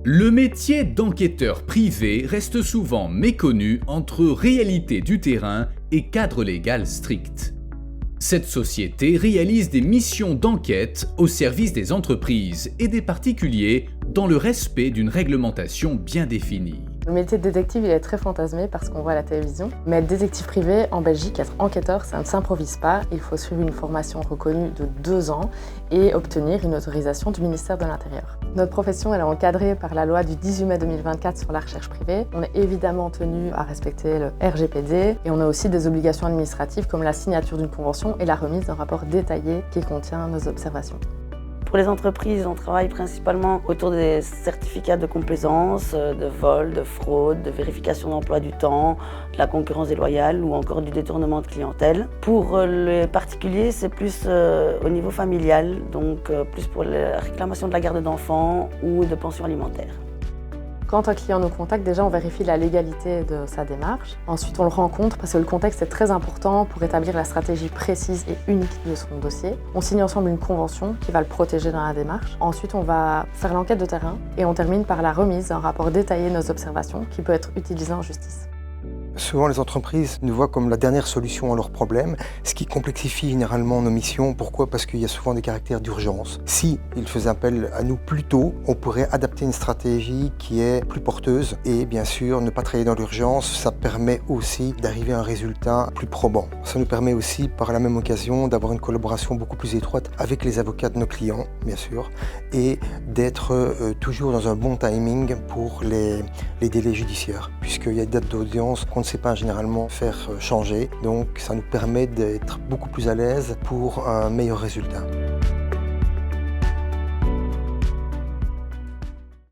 Le métier d'enquêteur privé reste souvent méconnu entre réalité du terrain et cadre légal strict. Cette société réalise des missions d'enquête au service des entreprises et des particuliers dans le respect d'une réglementation bien définie. Le métier de détective il est très fantasmé parce qu'on voit à la télévision. Mais être détective privé en Belgique, être enquêteur, ça ne s'improvise pas. Il faut suivre une formation reconnue de 2 ans et obtenir une autorisation du ministère de l'Intérieur. Notre profession elle est encadrée par la loi du 18 mai 2024 sur la recherche privée. On est évidemment tenu à respecter le RGPD et on a aussi des obligations administratives comme la signature d'une convention et la remise d'un rapport détaillé qui contient nos observations. Pour les entreprises, on travaille principalement autour des certificats de complaisance, de vol, de fraude, de vérification d'emploi du temps, de la concurrence déloyale ou encore du détournement de clientèle. Pour les particuliers, c'est plus au niveau familial, donc plus pour la réclamation de la garde d'enfants ou de pension alimentaire. Quand un client nous contacte, déjà on vérifie la légalité de sa démarche. Ensuite on le rencontre parce que le contexte est très important pour établir la stratégie précise et unique de son dossier. On signe ensemble une convention qui va le protéger dans la démarche. Ensuite on va faire l'enquête de terrain et on termine par la remise d'un rapport détaillé de nos observations qui peut être utilisé en justice. Souvent, les entreprises nous voient comme la dernière solution à leurs problèmes, ce qui complexifie généralement nos missions. Pourquoi ? Parce qu'il y a souvent des caractères d'urgence. Si ils faisaient appel à nous plus tôt, on pourrait adapter une stratégie qui est plus porteuse et bien sûr, ne pas travailler dans l'urgence, ça permet aussi d'arriver à un résultat plus probant. Ça nous permet aussi, par la même occasion, d'avoir une collaboration beaucoup plus étroite avec les avocats de nos clients, bien sûr, et d'être toujours dans un bon timing pour les délais judiciaires, puisqu'il y a des dates d'audience qu'on ne sait pas généralement faire changer, donc ça nous permet d'être beaucoup plus à l'aise pour un meilleur résultat.